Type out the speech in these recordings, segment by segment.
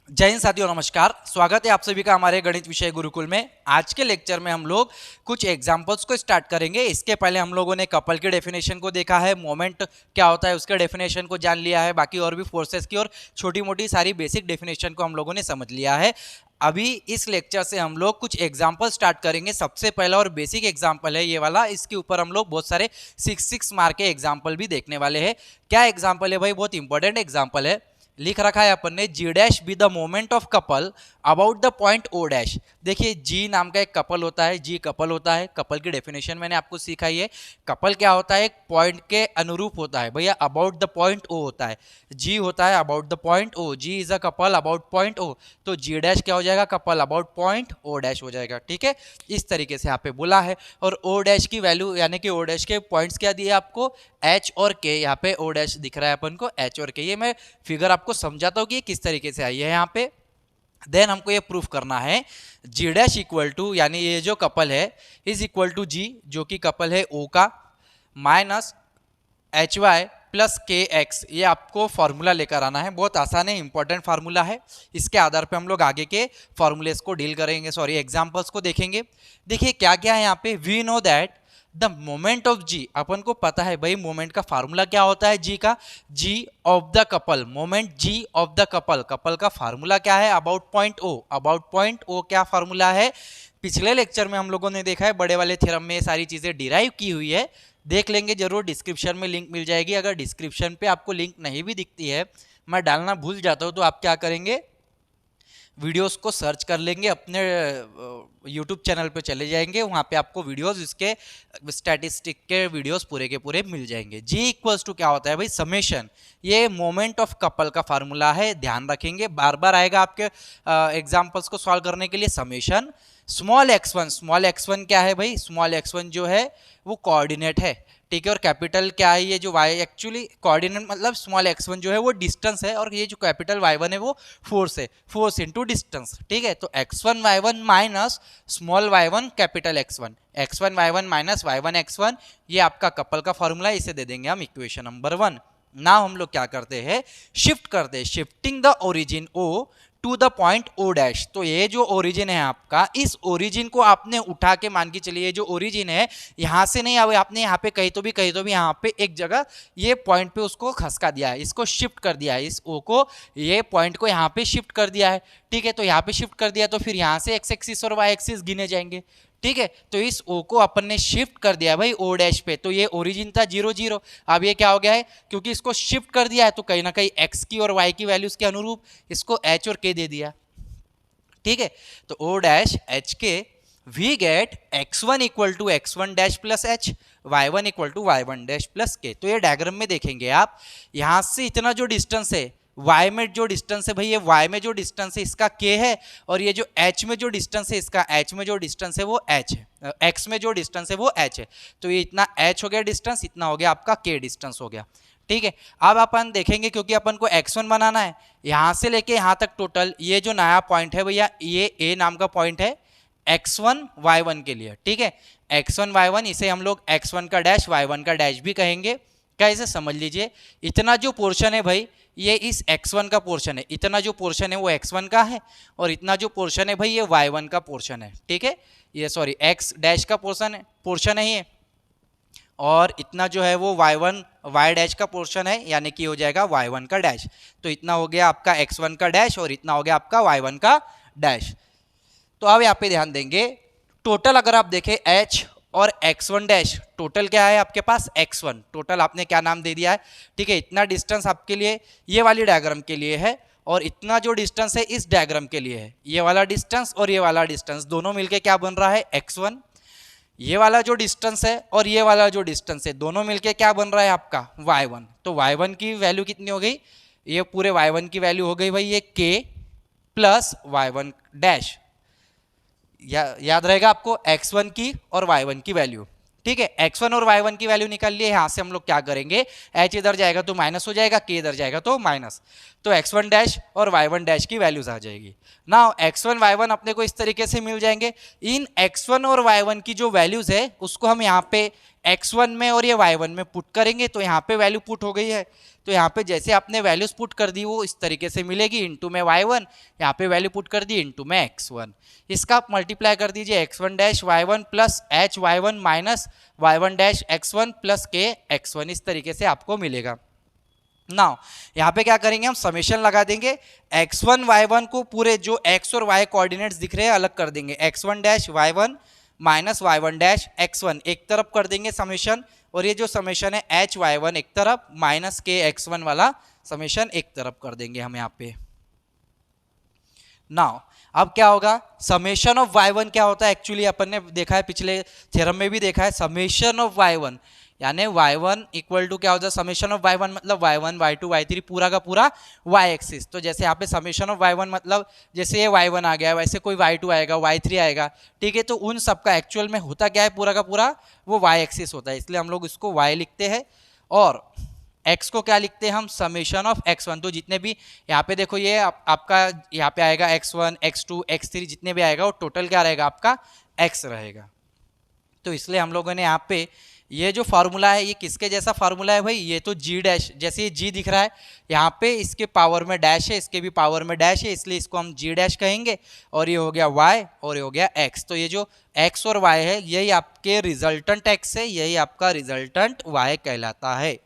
जय हिंद साथियों, नमस्कार। स्वागत है आप सभी का हमारे गणित विषय गुरुकुल में। आज के लेक्चर में हम लोग कुछ एग्जांपल्स को स्टार्ट करेंगे। इसके पहले हम लोगों ने कपल के डेफिनेशन को देखा है, मोमेंट क्या होता है उसके डेफिनेशन को जान लिया है, बाकी और भी फोर्सेस की और छोटी मोटी सारी बेसिक डेफिनेशन को हम लोगों ने समझ लिया है। अभी इस लेक्चर से हम लोग कुछ एग्जाम्पल स्टार्ट करेंगे। सबसे पहला और बेसिक एग्जाम्पल है ये वाला। इसके ऊपर हम लोग बहुत सारे 6 मार्क के एग्जाम्पल भी देखने वाले हैं। क्या एग्जाम्पल है भाई? बहुत इंपॉर्टेंट एग्जाम्पल है। लिख रखा है अपन ने, G dash be the moment of couple about the point O dash. देखिए, जी नाम का एक कपल होता है, जी कपल होता है। कपल की डेफिनेशन मैंने आपको सिखाई है। कपल क्या होता है? एक पॉइंट के अनुरूप होता है भैया, अबाउट द पॉइंट ओ होता है। जी होता है about the point O, G is a couple about point O. तो जी डैश क्या हो जाएगा? Couple about point O dash हो जाएगा। ठीक है, इस तरीके से यहाँ पे बोला है। और ओ डैश की वैल्यू यानी कि ओ डैश के पॉइंट्स क्या दिए आपको? एच और के। यहाँ पे ओ डैश दिख रहा है अपन को, एच और के। ये मैं फिगर आपको समझाता हूँ कि किस तरीके से आई है यहाँ पे। देन हमको ये प्रूफ करना है, जी डैश इक्वल टू, यानी ये जो कपल है इज इक्वल टू जी, जो कि कपल है ओ का, minus h y plus k x. ये आपको फॉर्मूला लेकर आना है। बहुत आसान है, इंपॉर्टेंट फार्मूला है। इसके आधार पे हम लोग आगे के फॉर्मूलेस को डील करेंगे, सॉरी एग्जाम्पल्स को देखेंगे। देखिए क्या क्या है यहाँ पे। We know that the moment of G, अपन को पता है भाई मोमेंट का फार्मूला क्या होता है जी का? G of the couple, moment G of the couple. Couple का फार्मूला क्या है? About point O. About point O क्या फार्मूला है? पिछले लेक्चर में हम लोगों ने देखा है, बड़े वाले थ्योरम में ये सारी चीजें डिराइव की हुई है। देख लेंगे जरूर, डिस्क्रिप्शन में लिंक मिल जाएगी। अगर डिस्क्रिप्शन पे आपको लिंक नहीं भी दिखती है, मैं डालना भूल जाता हूँ, तो आप क्या करेंगे, वीडियोस को सर्च कर लेंगे, अपने यूट्यूब चैनल पे चले जाएंगे, वहाँ पे आपको वीडियोस इसके स्टैटिस्टिक के वीडियोस पूरे के पूरे मिल जाएंगे। जी इक्वल्स टू क्या होता है भाई? समेशन। ये मोमेंट ऑफ कपल का फार्मूला है, ध्यान रखेंगे, बार बार आएगा आपके एग्जाम्पल्स को सॉल्व करने के लिए। Summation small x1, small x1 क्या है भाई? स्मॉल x1 जो है वो कोऑर्डिनेट है, ठीक है। और कैपिटल क्या है? ये जो y, एक्चुअली कोऑर्डिनेट मतलब स्मॉल x1 जो है वो डिस्टेंस है, और ये जो कैपिटल y1 है वो फोर्स है, फोर्स इनटू डिस्टेंस, ठीक है। तो x1 y1 minus small y1 capital x1, x1 y1 minus y1 x1, ये आपका कपल का फॉर्मूला है। इसे दे देंगे हम इक्वेशन नंबर 1। ना हम लोग क्या करते हैं, शिफ्ट करते हैं, shifting the origin O to the point O dash. तो ये जो ओरिजिन है आपका, इस ओरिजिन को आपने उठा के, मान के चलिए जो ओरिजिन है यहां से नहीं आवे, आपने यहाँ पे कहीं तो भी यहाँ पे एक जगह ये पॉइंट पे उसको खसका दिया है, इसको शिफ्ट कर दिया है, इस ओ को, ये पॉइंट को यहाँ पे शिफ्ट कर दिया है, ठीक है। तो यहाँ पे शिफ्ट कर दिया तो फिर यहाँ से एक्स एक्सिस और वाई एक्सिस गिने जाएंगे, ठीक है। तो इस ओ को अपन ने शिफ्ट कर दिया भाई ओ डैश पे। तो ये ओरिजिन था 0 0, अब ये क्या हो गया है? क्योंकि इसको शिफ्ट कर दिया है तो कहीं ना कहीं एक्स की और वाई की वैल्यूज के अनुरूप इसको एच और के दे दिया, ठीक है। तो O dash h k, we get x1 equal to x1 dash plus h, y1 equal to y1 dash plus k. तो ये डायग्राम में देखेंगे आप, यहां से इतना जो डिस्टेंस है y में, जो डिस्टेंस है भाई, ये y में जो डिस्टेंस है इसका k है, और ये जो h में जो डिस्टेंस है इसका, h में जो डिस्टेंस है वो h है, x में जो डिस्टेंस है वो h है। तो ये इतना h हो गया डिस्टेंस, इतना हो गया आपका k डिस्टेंस हो गया, ठीक है। अब अपन देखेंगे, क्योंकि अपन को x1 बनाना है, यहां से लेके यहां तक टोटल, ये जो नया पॉइंट है भैया, ये a नाम का पॉइंट है x1 y1 के लिए, ठीक है। x1 y1, इसे हम लोग x1 का डैश y1 का डैश भी कहेंगे। कैसे समझ लीजिए, इतना जो पोर्शन है भाई ये इस x1 का पोर्शन है, इतना जो पोर्शन है वो x1 का है, और इतना जो पोर्शन है भाई ये y1 का पोर्शन है, ठीक है। ये सॉरी x डैश का पोर्शन है ये, और इतना जो है वो y1 y डैश का पोर्शन है, यानी कि हो जाएगा y1 का डैश। तो इतना हो गया आपका x1 का डैश, और इतना हो गया आपका y1 का डैश। तो अब यहाँ पे ध्यान देंगे, टोटल अगर आप देखें h और x1 डैश, टोटल क्या है आपके पास? x1, टोटल आपने क्या नाम दे दिया है, ठीक है। इतना डिस्टेंस आपके लिए ये वाली डायग्राम के लिए है, और इतना जो डिस्टेंस है इस डायग्राम के लिए है। ये वाला डिस्टेंस और ये वाला डिस्टेंस दोनों मिलके क्या बन रहा है? x1। ये वाला जो डिस्टेंस है और ये वाला जो डिस्टेंस है दोनों मिलके क्या बन रहा है आपका? y1। तो y1 की वैल्यू कितनी हो गई? ये पूरे y1 की वैल्यू हो गई भाई ये k प्लस y1 डैश, याद रहेगा आपको, x1 की और y1 की वैल्यू, ठीक है। x1 और y1 की वैल्यू निकाल लिए, यहां से हम लोग क्या करेंगे, h इधर जाएगा तो माइनस हो जाएगा, k इधर जाएगा तो माइनस, तो x1 डैश और y1 डैश की वैल्यूज आ जाएगी ना। x1 y1 अपने को इस तरीके से मिल जाएंगे। इन x1 और y1 की जो वैल्यूज है उसको हम यहाँ पे x1 में और ये y1 में पुट करेंगे तो यहाँ पे वैल्यू पुट हो गई है, तो यहाँ पे जैसे आपने वैल्यूज पुट कर दी वो इस तरीके से मिलेगी, इनटू में y1, यहाँ पे वैल्यू पुट कर दी इनटू में x1, इसका आप मल्टीप्लाई कर दीजिए x1 dash y1 plus h y1 minus y1 dash x1 plus k x1, इस तरीके से आपको मिलेगा। नाउ यहाँ पे क्या करेंगे, हम समेशन लगा देंगे, x1 y1 को पूरे जो x और y कोऑर्डिनेट्स दिख रहे हैं अलग कर देंगे, x1 dash y1 minus y1 dash x1 एक तरफ कर देंगे समेशन, और ये जो समेशन है h y1 एक तरफ माइनस k x1 वाला समेशन एक तरफ कर देंगे हम यहाँ पे। नाउ अब क्या होगा, समेशन ऑफ y1 क्या होता है, एक्चुअली अपन ने देखा है पिछले थ्योरम में भी देखा है, समेशन ऑफ y1 यानी y1 इक्वल टू क्या हो जाए, समेशन ऑफ y1 मतलब y1 y2 y3 पूरा का पूरा y एक्सिस। तो जैसे यहाँ पे समेशन ऑफ y1 मतलब जैसे ये y1 आ गया वैसे कोई y2 आएगा y3 आएगा, ठीक है, तो उन सब का एक्चुअल में होता क्या है, पूरा का पूरा वो y एक्सिस होता है, इसलिए हम लोग इसको y लिखते हैं और x को क्या लिखते हैं हम, समेशन ऑफ x1। तो जितने भी यहाँ पे देखो ये आपका यहाँ पे आएगा x1 x2 x3 जितने भी आएगा वो टोटल क्या रहेगा आपका x रहेगा। तो इसलिए हम लोगों ने यहाँ पे ये जो फार्मूला है ये किसके जैसा फार्मूला है भाई, ये तो g डैश, जैसे ये g दिख रहा है यहाँ पे इसके पावर में डैश है, इसके भी पावर में डैश है, इसलिए इसको हम g डैश कहेंगे, और ये हो गया y और ये हो गया x। तो ये जो x और y है यही आपके रिजल्टेंट x है, यही आपका रिजल्टेंट y कहलाता है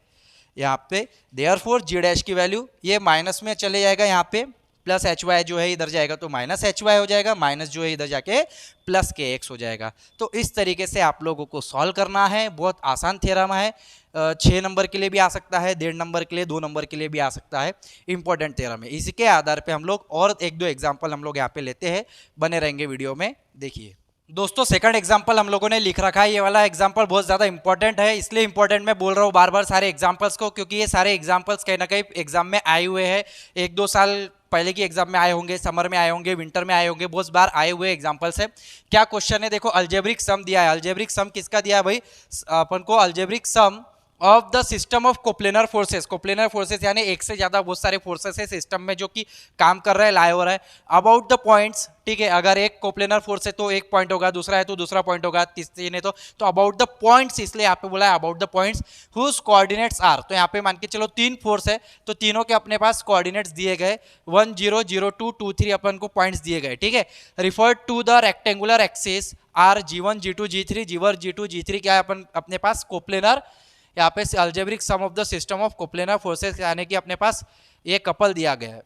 यहाँ पे। देयरफॉर g डैश की वैल्यू ये माइनस में चले जाएगा, यहाँ पे प्लस एच वाई जो है इधर जाएगा तो माइनस एच वाई हो जाएगा, माइनस जो है इधर जाके प्लस के एक्स हो जाएगा। तो इस तरीके से आप लोगों को सॉल्व करना है, बहुत आसान थ्योरम है, 6 नंबर के लिए भी आ सकता है, 1.5 नंबर के लिए, 2 नंबर के लिए भी आ सकता है, इंपॉर्टेंट थ्योरम है। इसी के आधार पे हम लोग और 1-2 एग्जाम्पल हम लोग यहाँ पे लेते हैं, बने रहेंगे वीडियो में, देखिए। दोस्तों सेकंड एग्जांपल हम लोगों ने लिख रखा है, ये वाला एग्जांपल बहुत ज़्यादा इंपॉर्टेंट है, इसलिए इंपॉर्टेंट मैं बोल रहा हूँ बार बार सारे एग्जांपल्स को, क्योंकि ये सारे एग्जांपल्स कहीं ना कहीं एग्जाम में आए हुए हैं, 1-2 साल पहले की एग्जाम में आए होंगे, समर में आए होंगे, विंटर में आए होंगे, बहुत बार आए हुए एग्जांपल्स है। क्या क्वेश्चन है देखो, अल्जेब्रिक सम दिया है, अल्जेब्रिक सम किसका दिया है भाई, अपन को algebraic sum of the system of coplanar forces, coplanar forces यानी एक से ज्यादा बहुत सारे फोर्सेस है सिस्टम में जो कि काम कर रहा है, लाए हो रहा है, अबाउट द पॉइंट्स, ठीक है, अगर एक कोप्लेनर फोर्स है तो एक पॉइंट होगा, दूसरा है तो दूसरा पॉइंट होगा, तीसरे ने तो अबाउट द पॉइंट्स, इसलिए यहाँ पे बोला है about the points whose coordinates are. तो यहाँ पे मान के चलो 3 फोर्स है तो तीनों के अपने पास कोऑर्डिनेट्स दिए गए 1 0 0 2 2 3 अपन को पॉइंट्स दिए गए, ठीक है, refer to the rectangular axis are G1 G2 G3 G1 G2 G3 क्या है अपन अपने पास कोप्लेनर, यहाँ पे algebraic sum of the system of coplanar forces यानी कि अपने पास ये कपल दिया गया है।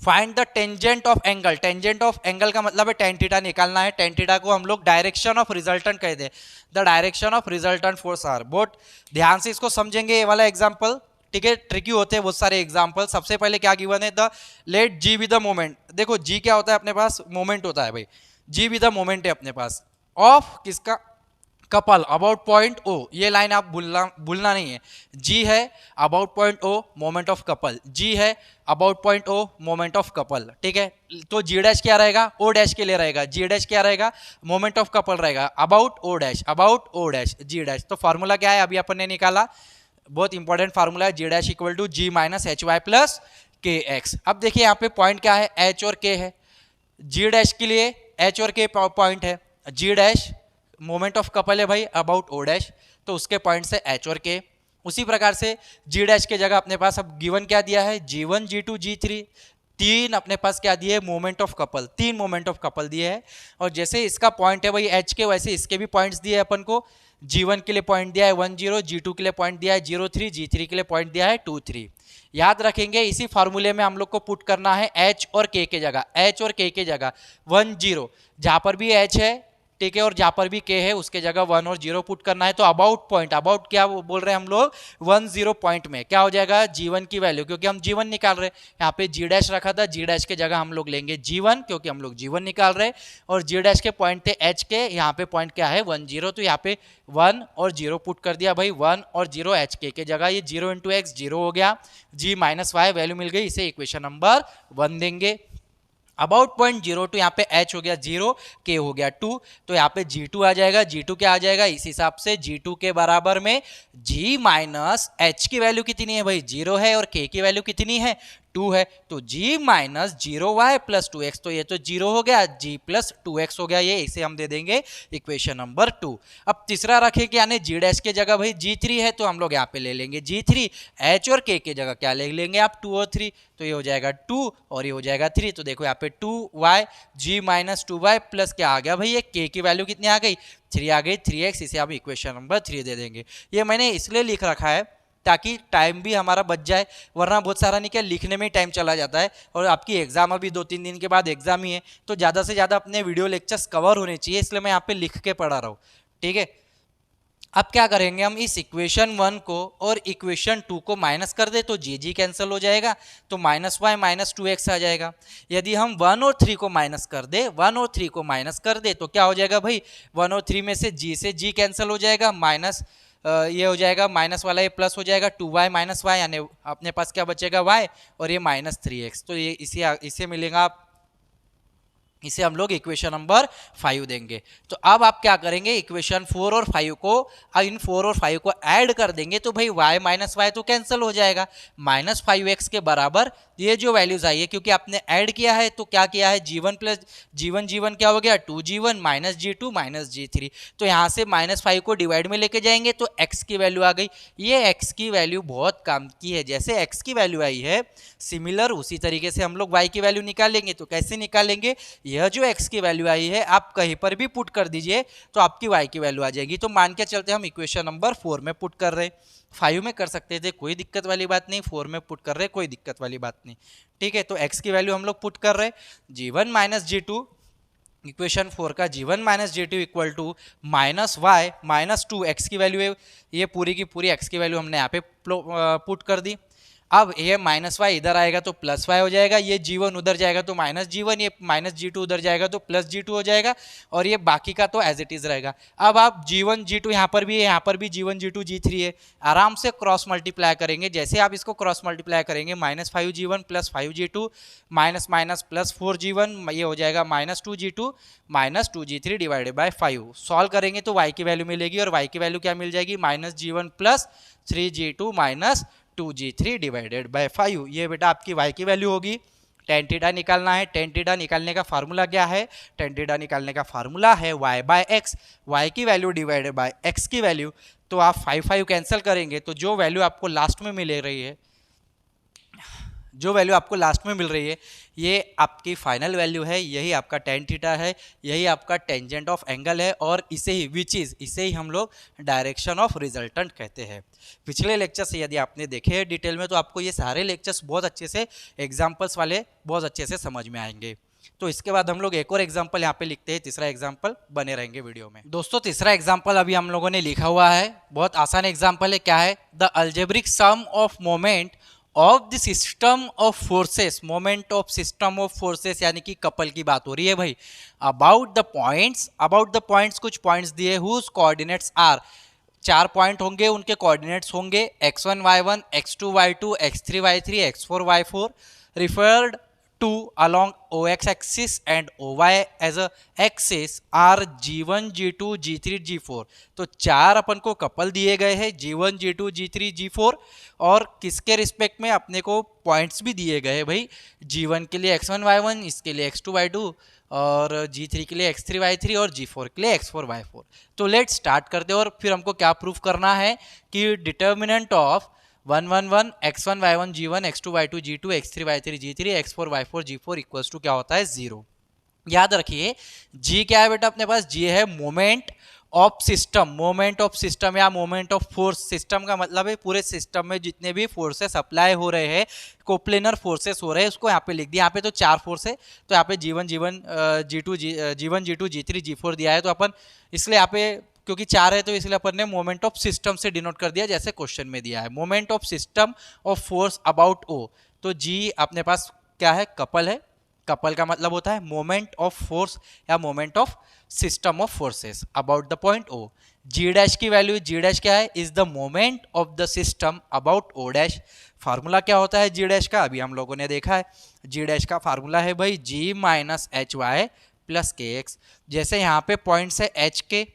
Find the tangent of angle, tangent of angle का मतलब है टेन थीटा निकालना है, टेन थीटा को हम लोग डायरेक्शन ऑफ रिजल्टेंट कहते हैं, the direction of resultant force are. बहुत ध्यान से इसको समझेंगे ये वाला एग्जांपल, ठीक है, ट्रिकी होते हैं बहुत सारे एग्जांपल। सबसे पहले क्या गिवन है, the let G with the moment, देखो जी क्या होता है अपने पास, मोमेंट होता है भाई, जी विद द मोमेंट है अपने पास ऑफ किसका, कपल अबाउट पॉइंट ओ, ये लाइन आप भूलना नहीं है, जी है about point O moment of couple, G है about point O moment of couple, ठीक है, तो जी डैश क्या रहेगा, ओ डैश के लिए रहेगा, जी डैश क्या रहेगा, मोमेंट ऑफ कपल रहेगा, about O dash G dash. तो फार्मूला क्या है अभी अपन ने निकाला, बहुत इंपॉर्टेंट फार्मूला है, G dash equal to G minus h y plus k x. अब देखिए यहाँ पे पॉइंट क्या है, एच और के है, जी डैश के लिए एच और के पॉइंट है, G dash moment of couple है भाई अबाउट ओ डैश, तो उसके पॉइंट से एच और के। उसी प्रकार से जी डैश के जगह अपने पास अब गिवन क्या दिया है, G1 G2 G3, 3 अपने पास क्या दिए, moment of couple, 3 moment of couple दिए है, और जैसे इसका पॉइंट है भाई एच के, वैसे इसके भी पॉइंट्स दिए है अपन को, G1 के लिए पॉइंट दिया है 1 0, G2 के लिए पॉइंट दिया है 0 3, G3 के लिए पॉइंट दिया है 2 3। याद रखेंगे इसी फार्मूले में हम लोग को पुट करना है एच और के के जगह, एच और के के जगह 1 0, जहां पर भी एच है, ठीक है, और जहां पर भी के है उसके जगह 1 और 0 पुट करना है। तो अबाउट पॉइंट, अबाउट क्या बोल रहे हैं हम लोग, 1 0 पॉइंट में क्या हो जाएगा, G1 की वैल्यू, क्योंकि हम G1 निकाल रहे हैं, यहाँ पे जी डैश रखा था, जी डैश के जगह हम लोग लेंगे G1 क्योंकि हम लोग G1 निकाल रहे हैं, और जी डैश के पॉइंट थे एच के, यहाँ पे पॉइंट क्या है 1 0, तो यहाँ पे 1 और 0 पुट कर दिया भाई, 1 और 0 एच के जगह, ये 0 इंटू एक्स 0 हो गया, जी माइनस वाई वैल्यू मिल गई, इसे इक्वेशन नंबर 1 देंगे। अबाउट पॉइंट 0 टू यहाँ पे h हो गया 0, k हो गया 2, तो यहाँ पे G2 आ जाएगा, G2 क्या आ जाएगा, इस हिसाब से G2 के बराबर में G माइनस h की वैल्यू कितनी है भाई, 0 है, और k की वैल्यू कितनी है 2 है तो g minus 0y plus 2x, तो ये तो 0 हो गया, g प्लस 2x हो गया, ये इसे हम दे देंगे इक्वेशन नंबर 2। अब तीसरा रखें क्या ने g डैश के जगह भाई g3 है तो हम लोग यहाँ पे ले लेंगे g3, h और k के जगह क्या ले लेंगे आप 2 और 3, तो ये हो जाएगा 2 और ये हो जाएगा 3। तो देखो यहाँ पे 2y g minus 2y plus क्या आ गया भाई, ये k की वैल्यू कितनी आ गई 3 आ गई 3x, इसे आप इक्वेशन नंबर 3 दे देंगे। ये मैंने इसलिए लिख रखा है ताकि टाइम भी हमारा बच जाए, वरना बहुत सारा नहीं क्या लिखने में ही टाइम चला जाता है, और आपकी एग्जाम अभी 2-3 दिन के बाद एग्जाम ही है, तो ज़्यादा से ज़्यादा अपने वीडियो लेक्चर्स कवर होने चाहिए, इसलिए मैं यहाँ पे लिख के पढ़ा रहा हूँ। ठीक है, अब क्या करेंगे हम, इस इक्वेशन 1 को और इक्वेशन 2 को माइनस कर दे तो जी कैंसिल हो जाएगा, तो माइनस वाई माइनस 2x आ जाएगा। यदि हम 1 और 3 को माइनस कर दे, 1 और 3 को माइनस कर दे तो क्या हो जाएगा भाई, 1 और 3 में से जी कैंसिल हो जाएगा, माइनस ये हो जाएगा माइनस वाला, ये प्लस हो जाएगा 2y माइनस वाई, यानी अपने पास क्या बचेगा y और ये माइनस 3x, तो ये इसे मिलेगा, इसे हम लोग इक्वेशन नंबर 5 देंगे। तो अब आप क्या करेंगे, इक्वेशन 4 और 5 को, इन 4 और 5 को ऐड कर देंगे तो भाई y माइनस वाई तो कैंसिल हो जाएगा, माइनस 5x के बराबर ये जो वैल्यूज आई है, क्योंकि आपने ऐड किया है तो क्या किया है, g1 प्लस g1 क्या हो गया 2g1 minus g2 minus g3, तो यहाँ से माइनस 5 को डिवाइड में लेके जाएंगे तो x की वैल्यू आ गई। ये x की वैल्यू बहुत काम की है, जैसे x की वैल्यू आई है सिमिलर उसी तरीके से हम लोग y की वैल्यू निकालेंगे। तो कैसे निकालेंगे, यह जो x की वैल्यू आई है आप कहीं पर भी पुट कर दीजिए तो आपकी y की वैल्यू आ जाएगी। तो मान के चलते हम इक्वेशन नंबर 4 में पुट कर रहे हैं, 5 में कर सकते थे कोई दिक्कत वाली बात नहीं, 4 में पुट कर रहे कोई दिक्कत वाली बात नहीं। ठीक है, तो x की वैल्यू हम लोग पुट कर रहे g1 माइनस जी2, इक्वेशन 4 का g1 minus G two equal to minus y minus 2, x की वैल्यू है, ये पूरी की पूरी x की वैल्यू हमने यहाँ पे पुट कर दी। अब ये माइनस वाई इधर आएगा तो प्लस वाई हो जाएगा, ये g1 उधर जाएगा तो माइनस g1, ये माइनस g2 उधर जाएगा तो प्लस g2 हो जाएगा, और ये बाकी का तो एज इट इज रहेगा। अब आप g1 g2 यहाँ पर भी है, यहाँ पर भी g1 g2 g3 है, आराम से क्रॉस मल्टीप्लाई करेंगे। जैसे आप इसको क्रॉस मल्टीप्लाई करेंगे, minus 5g1 plus 5g2 minus minus plus 4g1, ये हो जाएगा minus 2g2 minus 2g3 divided by 5। Solve करेंगे तो y की वैल्यू मिलेगी, और y की वैल्यू क्या मिल जाएगी, minus g1 plus 3g2 minus 2g3 divided by 5। ये बेटा आपकी y की वैल्यू होगी। tan थीटा निकालना है, tan थीटा निकालने का फार्मूला क्या है, tan थीटा निकालने का फार्मूला है y बाय एक्स, y की वैल्यू डिवाइडेड बाय x की वैल्यू। तो आप 5 कैंसिल करेंगे तो जो वैल्यू आपको लास्ट में मिल रही है, जो वैल्यू आपको लास्ट में मिल रही है ये आपकी फाइनल वैल्यू है, यही आपका tan थीटा है, यही आपका टेंजेंट ऑफ एंगल है, और इसे ही हम लोग डायरेक्शन ऑफ रिजल्टेंट कहते हैं। पिछले लेक्चर से यदि आपने देखे हैं डिटेल में तो आपको ये सारे लेक्चर्स बहुत अच्छे से एग्जाम्पल्स वाले बहुत अच्छे से समझ में आएंगे। तो इसके बाद हम लोग एक और एग्जाम्पल यहाँ पे लिखते हैं, तीसरा एग्जाम्पल, बने रहेंगे वीडियो में। दोस्तों तीसरा एग्जाम्पल अभी हम लोगों ने लिखा हुआ है, बहुत आसान एग्जाम्पल है। क्या है, the algebraic sum of moment of the system of forces, moment of system of forces यानी कि कपल की बात हो रही है भाई। अबाउट द पॉइंट्स कुछ पॉइंट्स दिए, हुज कोऑर्डिनेट्स आर, 4 पॉइंट होंगे, उनके कोऑर्डिनेट्स होंगे x1 y1 x2 y2 x3 y3 x4 y4, referred to along OX axis and OY as a axis are G1 G2 G3 G4। तो 4 अपन को couple दिए गए हैं, G1 G2 G3 G4, और किसके रिस्पेक्ट में अपने को पॉइंट्स भी दिए गए भाई, G1 के लिए x1 y1, इसके लिए x2 y2, और G3 के लिए x3 y3, और G4 के लिए x4 y4। तो लेट स्टार्ट करते हैं, और फिर हमको क्या प्रूफ करना है कि determinant of 1 1 1 x1 y1 g1 x2 y2 g2 x3 y3 g3 x4 y4 g4 equals to क्या होता है 0। याद रखिए g क्या है बेटा अपने पास, g है moment of system, moment of system या मोमेंट ऑफ फोर्स। सिस्टम का मतलब है पूरे सिस्टम में जितने भी फोर्सेस अप्लाई हो रहे हैं, कोप्लेनर फोर्सेस हो रहे हैं, उसको यहाँ पे लिख दिया। यहाँ पे तो 4 फोर्स है, तो यहाँ पे G1 G2 G3 G4 दिया है, तो अपन इसलिए यहाँ पे क्योंकि 4 है तो इसलिए अपन ने मोमेंट ऑफ सिस्टम से डिनोट कर दिया, जैसे क्वेश्चन में दिया है moment of system of force about O। तो G अपने पास क्या है, कपल है, कपल का मतलब होता है मोमेंट ऑफ फोर्स या moment of system of forces about the point O। G dash की वैल्यू, G डैश क्या है, is the moment of the system about O dash. Formula क्या होता है G डैश का, अभी हम लोगों ने देखा है। G डैश का फार्मूला है भाई G minus h y plus k x. जैसे यहाँ पे पॉइंट्स है H के,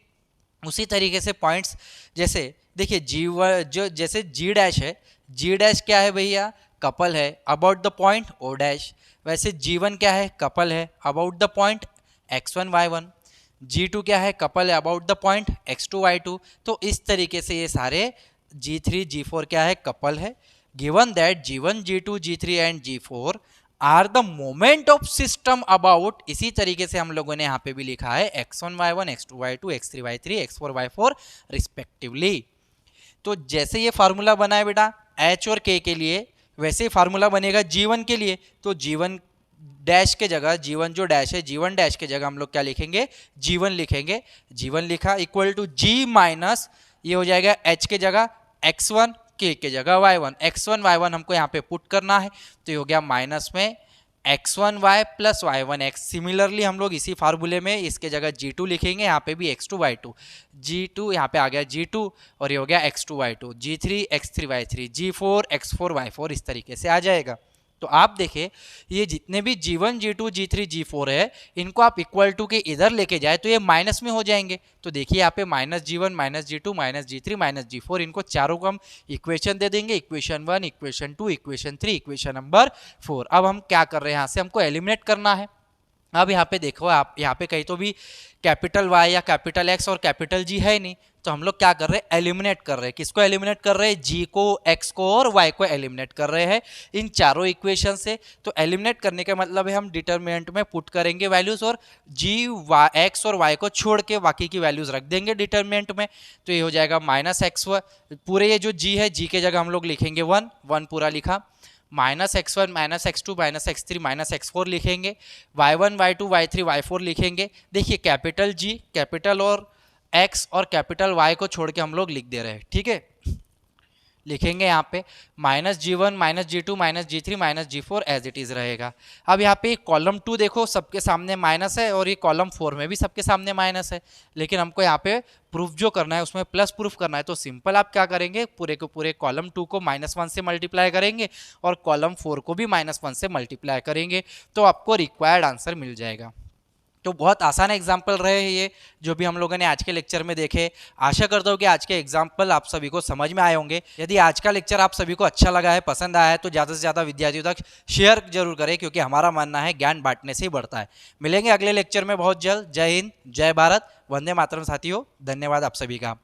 उसी तरीके से पॉइंट्स, जैसे देखिए G जो जैसे G डैश है, G डैश क्या है भैया, कपल है about the point O dash. वैसे G1 क्या है, कपल है about the point x1 y1। G2 क्या है, कपल है about the point x2 y2। तो इस तरीके से ये सारे G3 G4 क्या है, कपल है। Given that G1 G2 G3 and G4 are the moment of system about, इसी तरीके से हम लोगों ने यहाँ पे भी लिखा है x1 y1 x2 y2 x3 y3 x4 y4 respectively. तो जैसे ये फार्मूला बना है बेटा H और K के लिए, वैसे ही फार्मूला बनेगा G1 के लिए। तो G1 डैश के जगह, G1 जो डैश है G1 डैश के जगह हम लोग क्या लिखेंगे, G1 लिखेंगे। G1 लिखा इक्वल टू G माइनस ये हो जाएगा H के जगह x1, K के जगह y1। x1 y1 हमको यहाँ पे पुट करना है, तो ये हो गया माइनस में x1y प्लस y1x। सिमिलरली हम लोग इसी फार्मूले में इसके जगह G2 लिखेंगे, यहाँ पे भी x2 y2, G2 यहाँ पे आ गया G2 और ये हो गया x2 y2, G3 x3 y3, G4 x4 y4, इस तरीके से आ जाएगा। तो आप देखें ये जितने भी G1 G2 G3 G4 है, इनको आप इक्वल टू के इधर लेके जाए तो ये माइनस में हो जाएंगे। तो देखिए यहाँ पे minus G1 minus G2 minus G3 minus G4, इनको चारों को हम इक्वेशन दे देंगे, equation 1 equation 2 equation 3 equation number 4। अब हम क्या कर रहे हैं, यहाँ से हमको एलिमिनेट करना है। अब यहाँ पे देखो, आप यहाँ पे कहीं तो भी कैपिटल Y या कैपिटल X और कैपिटल G है नहीं, तो हम लोग क्या कर रहे हैं, एलिमिनेट कर रहे हैं। किसको एलिमिनेट कर रहे हैं, G को, X को और Y को एलिमिनेट कर रहे हैं इन चारों इक्वेशन से। तो एलिमिनेट करने का मतलब है हम डिटरमिनेंट में पुट करेंगे वैल्यूज और G X और Y को छोड़ के बाकी की वैल्यूज रख देंगे डिटरमिनेंट में। तो ये हो जाएगा माइनस एक्स, पूरे ये जो G है G के जगह हम लोग लिखेंगे 1 1 पूरा लिखा, minus x1 minus x2 minus x3 minus x4 लिखेंगे, y1 y2 y3 y4 लिखेंगे। देखिए कैपिटल G कैपिटल और X और कैपिटल Y को छोड़ के हम लोग लिख दे रहे हैं, ठीक है। लिखेंगे यहाँ पे minus G1 minus G2 minus G3 minus G4 as it is रहेगा। अब यहाँ पे कॉलम 2 देखो सबके सामने माइनस है और ये कॉलम 4 में भी सबके सामने माइनस है, लेकिन हमको यहाँ पे प्रूफ जो करना है उसमें प्लस प्रूफ करना है। तो सिंपल आप क्या करेंगे, पूरे के पूरे कॉलम 2 को -1 से मल्टीप्लाई करेंगे और कॉलम 4 को भी -1 से मल्टीप्लाई करेंगे, तो आपको रिक्वायर्ड आंसर मिल जाएगा। तो बहुत आसान एग्जाम्पल रहे हैं ये जो भी हम लोगों ने आज के लेक्चर में देखे। आशा करता हूँ कि आज के एग्जाम्पल आप सभी को समझ में आए होंगे। यदि आज का लेक्चर आप सभी को अच्छा लगा है, पसंद आया है, तो ज़्यादा से ज़्यादा विद्यार्थियों तक शेयर जरूर करें, क्योंकि हमारा मानना है ज्ञान बांटने से ही बढ़ता है। मिलेंगे अगले लेक्चर में बहुत जल्द। जय हिंद, जय भारत, वंदे मातरम साथियों। धन्यवाद आप सभी का।